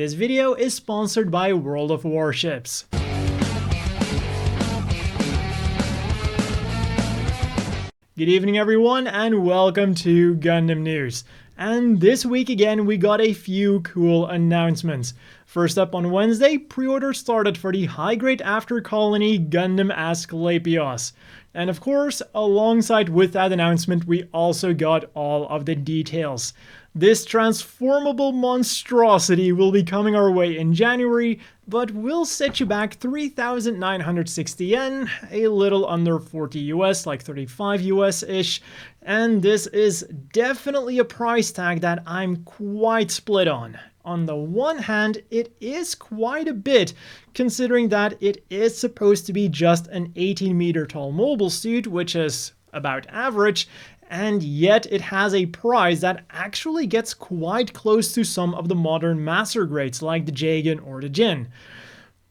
This video is sponsored by World of Warships. Good evening everyone and welcome to Gundam News. And this week again we got a few cool announcements. First up on Wednesday, pre-order started for the high-grade After Colony Gundam Aesculapius. And of course, alongside with that announcement, we also got all of the details. This transformable monstrosity will be coming our way in January, but will set you back 3,960 yen, a little under 40 US, like 35 US-ish, and this is definitely a price tag that I'm quite split on. On the one hand, it is quite a bit, considering that it is supposed to be just an 18-meter tall mobile suit, which is about average, and yet it has a price that actually gets quite close to some of the modern master grades like the Jagan or the Jin.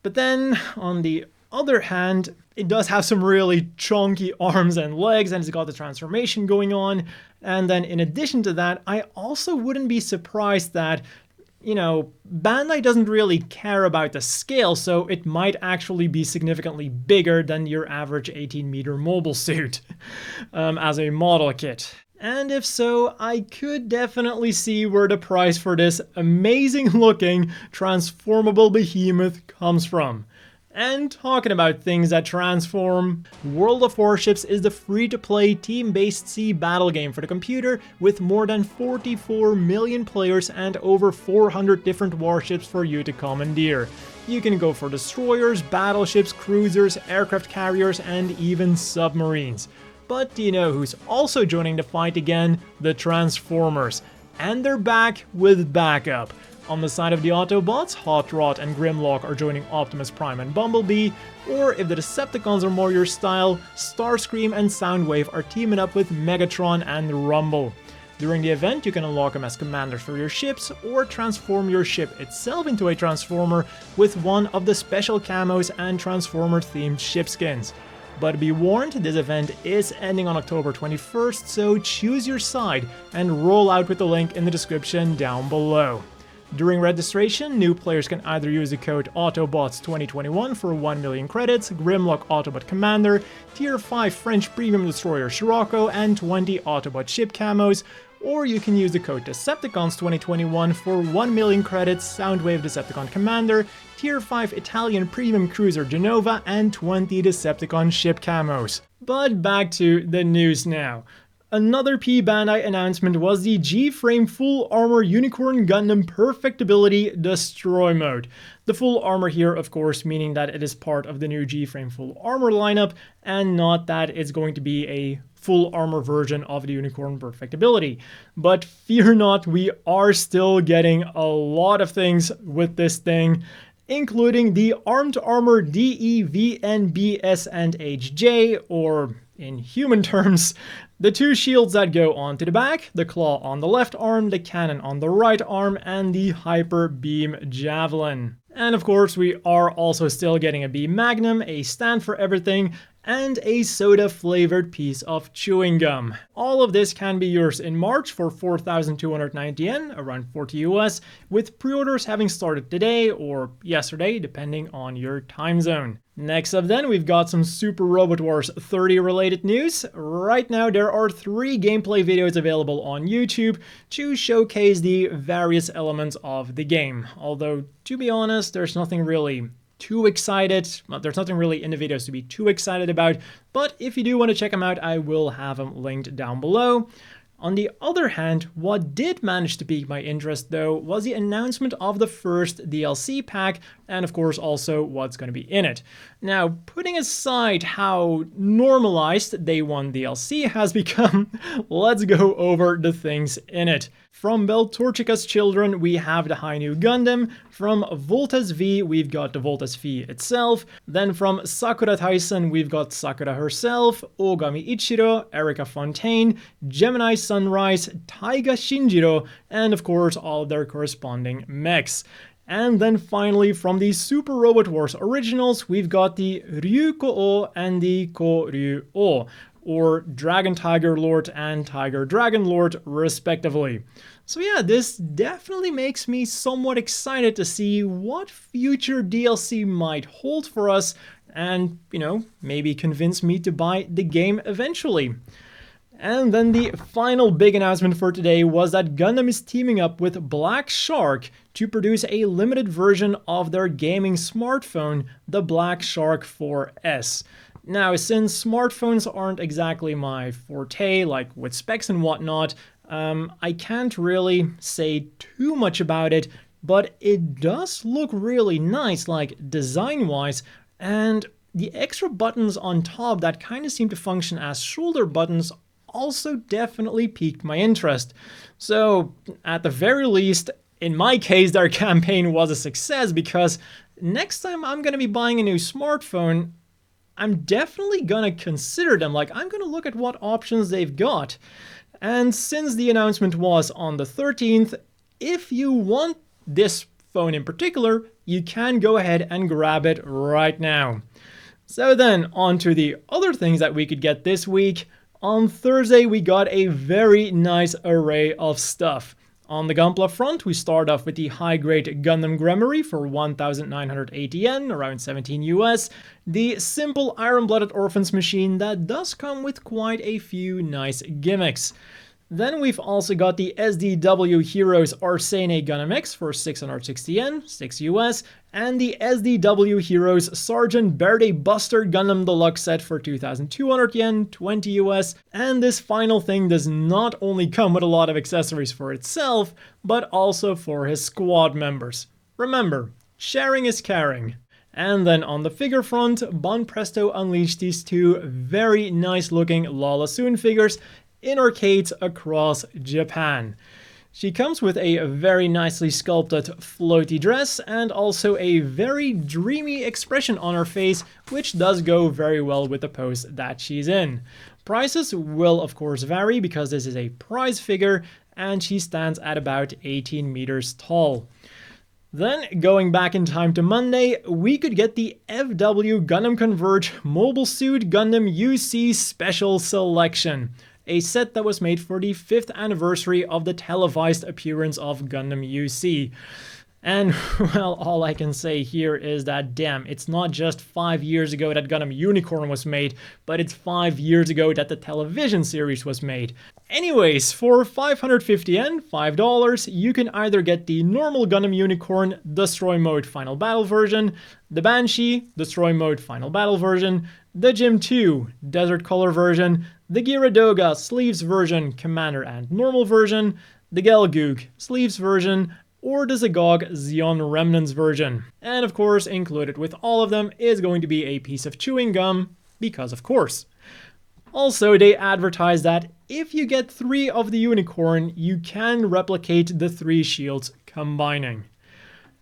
But then, on the other hand, it does have some really chunky arms and legs, and it's got the transformation going on. And then in addition to that, I also wouldn't be surprised that, you know, Bandai doesn't really care about the scale, so it might actually be significantly bigger than your average 18-meter mobile suit as a model kit. And if so, I could definitely see where the price for this amazing-looking transformable behemoth comes from. And talking about things that transform, World of Warships is the free-to-play team-based sea battle game for the computer with more than 44 million players and over 400 different warships for you to commandeer. You can go for destroyers, battleships, cruisers, aircraft carriers, and even submarines. But do you know who's also joining the fight again? The Transformers. And they're back with backup. On the side of the Autobots, Hot Rod and Grimlock are joining Optimus Prime and Bumblebee, or if the Decepticons are more your style, Starscream and Soundwave are teaming up with Megatron and Rumble. During the event, you can unlock them as commanders for your ships, or transform your ship itself into a Transformer with one of the special camos and Transformer-themed ship skins. But be warned, this event is ending on October 21st, so choose your side and roll out with the link in the description down below. During registration, new players can either use the code AUTOBOTS2021 for 1 million credits, Grimlock Autobot Commander, Tier 5 French Premium Destroyer Scirocco, and 20 Autobot ship camos, or you can use the code DECEPTICONS2021 for 1 million credits, Soundwave Decepticon Commander, Tier 5 Italian Premium Cruiser Genova, and 20 Decepticon ship camos. But back to the news now. Another P-Bandai announcement was the G-Frame Full Armor Unicorn Gundam Perfectibility Destroy Mode. The full armor here, of course, meaning that it is part of the new G-Frame Full Armor lineup, and not that it's going to be a full armor version of the Unicorn Perfectibility. But fear not, we are still getting a lot of things with this thing, including the Armed Armor DE, VNBS, and HJ, or in human terms, the two shields that go onto the back, the claw on the left arm, the cannon on the right arm, and the Hyper Beam Javelin. And of course, we are also still getting a Beam Magnum, a stand for everything, and a soda-flavored piece of chewing gum. All of this can be yours in March for 4,290 yen, around 40 US, with pre-orders having started today or yesterday, depending on your time zone. Next up then, we've got some Super Robot Wars 30 related news. Right now there are 3 gameplay videos available on YouTube to showcase the various elements of the game. Although, to be honest, there's nothing really too excited. Well, there's nothing really in the videos to be too excited about, but if you do want to check them out, I will have them linked down below. On the other hand, what did manage to pique my interest though was the announcement of the first DLC pack, and of course also what's going to be in it. Now, putting aside how normalized Day 1 DLC has become, let's go over the things in it. From Beltorchica's children, we have the High New Gundam. From Voltes V, we've got the Voltes V itself. Then from Sakura Taisen, we've got Sakura herself, Ogami Ichiro, Erika Fontaine, Gemini Sunrise, Taiga Shinjiro, and of course all of their corresponding mechs. And then finally, from the Super Robot Wars originals, we've got the Ryuko-O and the Ko-Ryu-O, or Dragon Tiger Lord and Tiger Dragon Lord, respectively. So yeah, this definitely makes me somewhat excited to see what future DLC might hold for us and, maybe convince me to buy the game eventually. And then the final big announcement for today was that Gundam is teaming up with Black Shark to produce a limited version of their gaming smartphone, the Black Shark 4S. Now, since smartphones aren't exactly my forte, like with specs and whatnot, I can't really say too much about it, but it does look really nice, like design-wise, and the extra buttons on top that kind of seem to function as shoulder buttons also definitely piqued my interest. So, at the very least, in my case, their campaign was a success because next time I'm going to be buying a new smartphone, I'm definitely going to consider them. Like, I'm going to look at what options they've got. And since the announcement was on the 13th, if you want this phone in particular, you can go ahead and grab it right now. So then, on to the other things that we could get this week. On Thursday, we got a very nice array of stuff. On the Gunpla front, we start off with the high-grade Gundam Gremory for 1,980 yen, around 17 US, the simple Iron-Blooded Orphans machine that does come with quite a few nice gimmicks. Then we've also got the SDW Heroes Arsene Gundam X for 660 yen, 6 US, and the SDW Heroes Sergeant Verde Buster Gundam Deluxe set for 2,200 yen, 20 US, and this final thing does not only come with a lot of accessories for itself, but also for his squad members. Remember, sharing is caring. And then on the figure front, Bon Presto unleashed these two very nice looking Lalah Sune figures in arcades across Japan. She comes with a very nicely sculpted floaty dress and also a very dreamy expression on her face, which does go very well with the pose that she's in. Prices will of course vary because this is a prize figure and she stands at about 18 meters tall. Then, going back in time to Monday, we could get the FW Gundam Converge Mobile Suit Gundam UC Special Selection, a set that was made for the 5th anniversary of the televised appearance of Gundam UC. And, well, all I can say here is that, damn, it's not just 5 years ago that Gundam Unicorn was made, but it's 5 years ago that the television series was made. Anyways, for 550 yen, $5, you can either get the normal Gundam Unicorn Destroy Mode Final Battle version, the Banshee Destroy Mode Final Battle version, the Jim 2 Desert Color version, the Gyaradoga Sleeves version Commander and Normal version, the Gelgoog Sleeves version, or the Zagog Zeon Remnants version. And of course, included with all of them is going to be a piece of chewing gum, because of course. Also, they advertise that if you get 3 of the unicorn, you can replicate the 3 shields combining.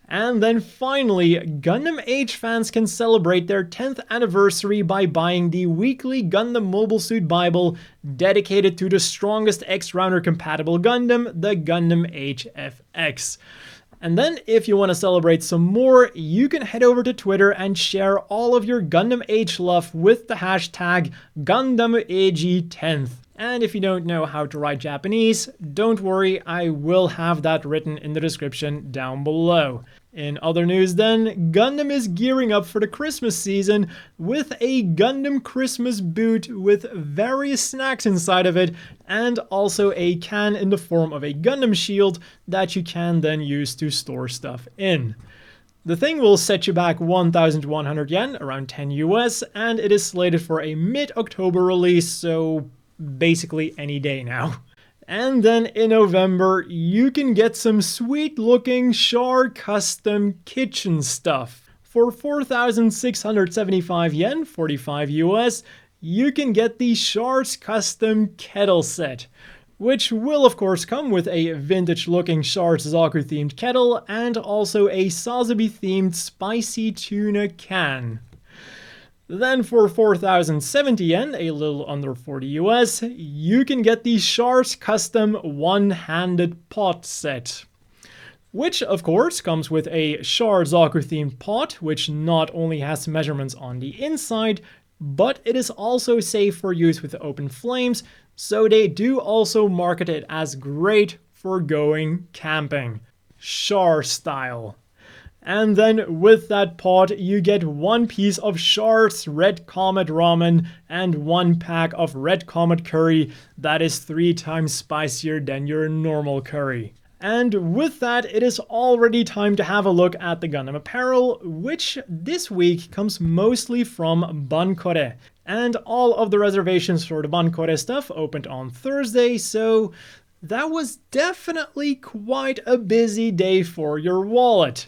And then finally, Gundam AGE fans can celebrate their 10th anniversary by buying the weekly Gundam Mobile Suit Bible dedicated to the strongest X-Rounder compatible Gundam, the Gundam AGE FX. And then if you want to celebrate some more, you can head over to Twitter and share all of your Gundam AGE love with the hashtag Gundam AGE 10th. And if you don't know how to write Japanese, don't worry, I will have that written in the description down below. In other news then, Gundam is gearing up for the Christmas season with a Gundam Christmas boot with various snacks inside of it and also a can in the form of a Gundam shield that you can then use to store stuff in. The thing will set you back 1,100 yen, around 10 US, and it is slated for a mid-October release, so basically any day now. And then in November, you can get some sweet looking Char custom kitchen stuff. For 4,675 yen, 45 US, you can get the Char's custom kettle set, which will of course come with a vintage looking Char's Zaku themed kettle and also a Sazabi themed spicy tuna can. Then for 4,070 yen, a little under 40 US, you can get the Char's custom one-handed pot set. Which of course comes with a Char Zaku themed pot, which not only has measurements on the inside, but it is also safe for use with open flames, so they do also market it as great for going camping. Char style. And then with that pot, you get 1 piece of Char's Red Comet ramen and 1 pack of Red Comet curry that is 3 times spicier than your normal curry. And with that, it is already time to have a look at the Gundam apparel, which this week comes mostly from Bankore. And all of the reservations for the Bankore stuff opened on Thursday, so that was definitely quite a busy day for your wallet.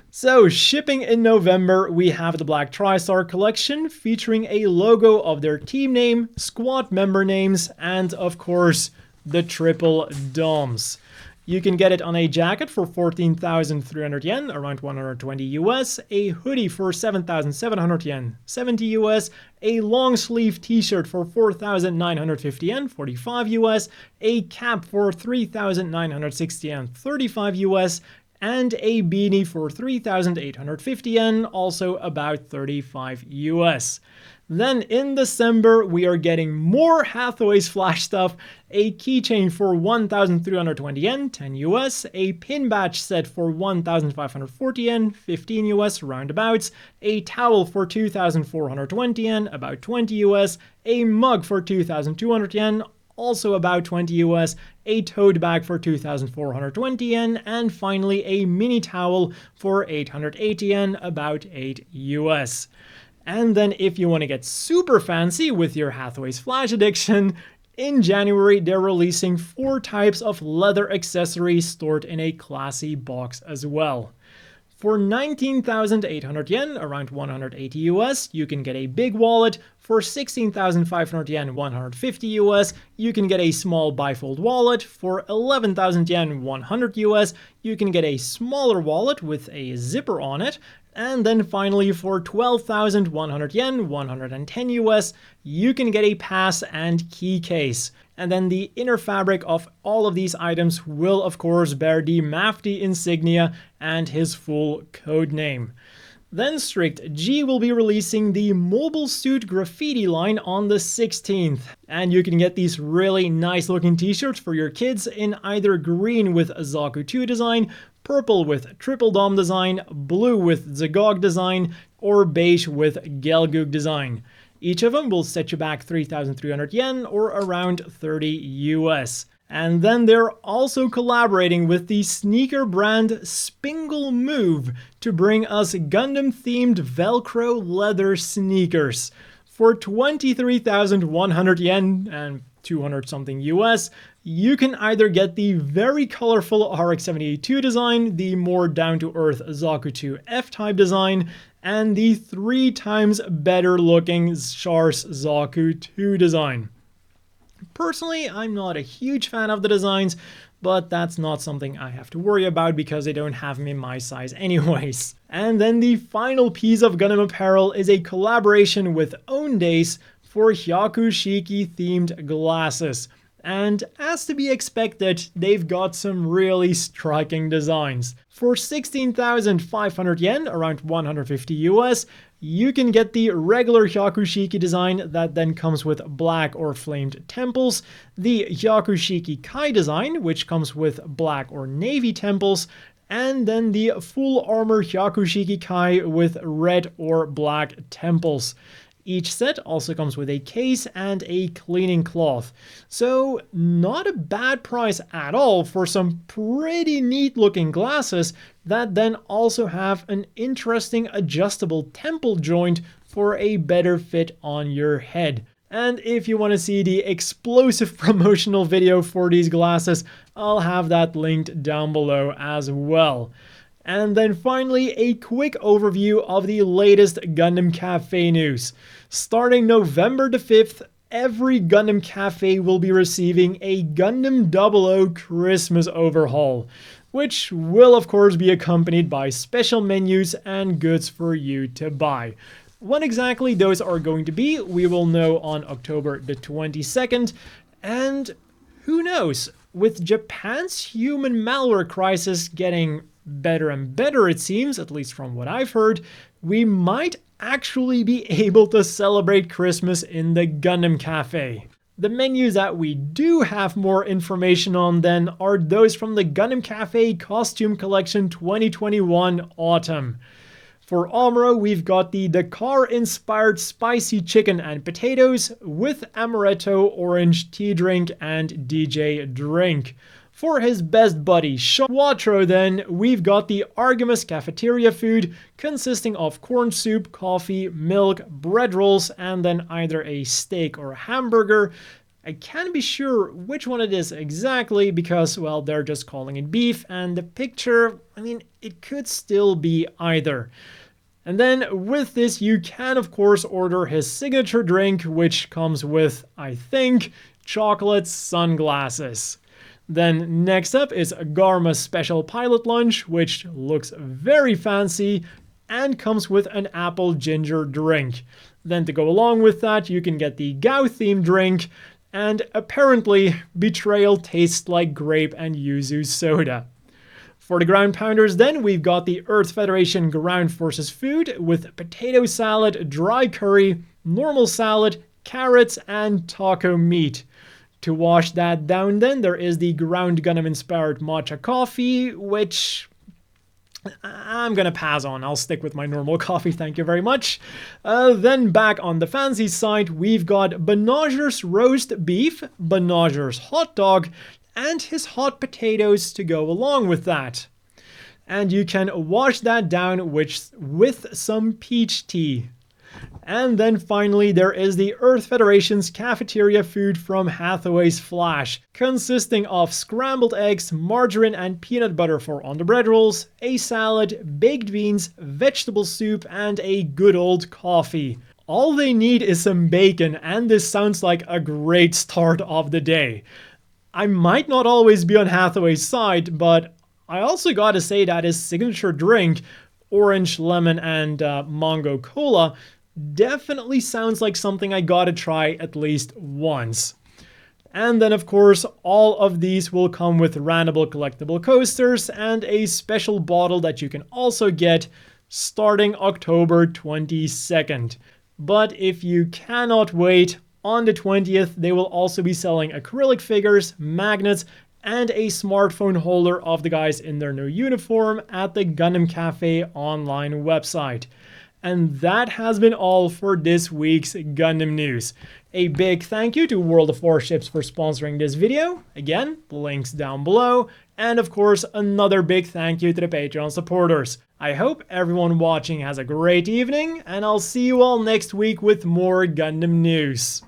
So, shipping in November, we have the Black TriStar collection featuring a logo of their team name, squad member names, and of course, the triple DOMs. You can get it on a jacket for 14,300 yen, around 120 US, a hoodie for 7,700 yen, 70 US, a long sleeve t-shirt for 4,950 yen, 45 US, a cap for 3,960 yen, 35 US, and a beanie for 3,850 yen, also about 35 US. Then in December, we are getting more Hathaway's Flash stuff, a keychain for 1,320 yen, 10 US, a pin badge set for 1,540 yen, 15 US roundabouts, a towel for 2,420 yen, about 20 US, a mug for 2,200 yen, also about 20 US, a tote bag for 2,420 yen, and finally a mini towel for 880 yen, about 8 US. And then if you want to get super fancy with your Hathaway's Flash addiction, in January they're releasing 4 types of leather accessories stored in a classy box as well. For 19,800 yen, around 180 US, you can get a big wallet. For 16,500 yen, 150 US, you can get a small bifold wallet. For 11,000 yen, 100 US, you can get a smaller wallet with a zipper on it. And then finally, for 12,100 yen, 110 US, you can get a pass and key case. And then the inner fabric of all of these items will of course bear the Mafty insignia and his full code name. Then Strict G will be releasing the Mobile Suit Graffiti line on the 16th. And you can get these really nice looking t-shirts for your kids in either green with Zaku 2 design, purple with Triple Dom design, blue with Zagog design, or beige with Gelgoog design. Each of them will set you back 3,300 yen or around 30 US. And then they're also collaborating with the sneaker brand Spingle Move to bring us Gundam-themed Velcro leather sneakers. For 23,100 yen and 200 something US, you can either get the very colorful RX-78-2 design, the more down-to-earth Zaku 2 F-Type design, and the 3 times better looking Char's Zaku 2 design. Personally, I'm not a huge fan of the designs, but that's not something I have to worry about because they don't have them in my size anyways. And then the final piece of Gundam apparel is a collaboration with Owndays for Hyakushiki themed glasses. And as to be expected, they've got some really striking designs. For 16,500 yen, around 150 US, you can get the regular Hyakushiki design that then comes with black or flamed temples, the Hyakushiki Kai design, which comes with black or navy temples, and then the full armor Hyakushiki Kai with red or black temples. Each set also comes with a case and a cleaning cloth. So not a bad price at all for some pretty neat looking glasses that then also have an interesting adjustable temple joint for a better fit on your head. And if you want to see the explosive promotional video for these glasses, I'll have that linked down below as well. And then finally, a quick overview of the latest Gundam Café news. Starting November the 5th, every Gundam Café will be receiving a Gundam 00 Christmas overhaul, which will of course be accompanied by special menus and goods for you to buy. When exactly those are going to be, we will know on October the 22nd, and who knows, with Japan's human malware crisis getting better and better, it seems, at least from what I've heard, we might actually be able to celebrate Christmas in the Gundam Café. The menus that we do have more information on then are those from the Gundam Café Costume Collection 2021 Autumn. For Amuro, we've got the Dakar-inspired spicy chicken and potatoes with amaretto orange tea drink and DJ drink. For his best buddy, Quattro, then, we've got the Artemis cafeteria food consisting of corn soup, coffee, milk, bread rolls, and then either a steak or a hamburger. I can't be sure which one it is exactly because, well, they're just calling it beef, and the picture, I mean, it could still be either. And then with this, you can, of course, order his signature drink, which comes with, I think, chocolate sunglasses. Then next up is Garma's special pilot lunch, which looks very fancy and comes with an apple ginger drink. Then to go along with that, you can get the HGAW themed drink, and apparently Betrayal tastes like grape and yuzu soda. For the ground pounders then, we've got the Earth Federation Ground Forces food with potato salad, dry curry, normal salad, carrots, and taco meat. To wash that down then, there is the Ground Gundam inspired matcha coffee, which I'm gonna pass on. I'll stick with my normal coffee, thank you very much. Then back on the fancy side, we've got Banagher's roast beef, Banagher's hot dog, and his hot potatoes to go along with that. And you can wash that down with some peach tea. And then finally, there is the Earth Federation's cafeteria food from Hathaway's Flash, consisting of scrambled eggs, margarine and peanut butter for on the bread rolls, a salad, baked beans, vegetable soup, and a good old coffee. All they need is some bacon, and this sounds like a great start of the day. I might not always be on Hathaway's side, but I also gotta say that his signature drink, orange, lemon, and mango cola, definitely sounds like something I gotta try at least once. And then of course, all of these will come with random collectible coasters and a special bottle that you can also get starting October 22nd. But if you cannot wait, on the 20th, they will also be selling acrylic figures, magnets, and a smartphone holder of the guys in their new uniform at the Gundam Café online website. And that has been all for this week's Gundam news. A big thank you to World of Warships for sponsoring this video. Again, links down below. And of course, another big thank you to the Patreon supporters. I hope everyone watching has a great evening, and I'll see you all next week with more Gundam news.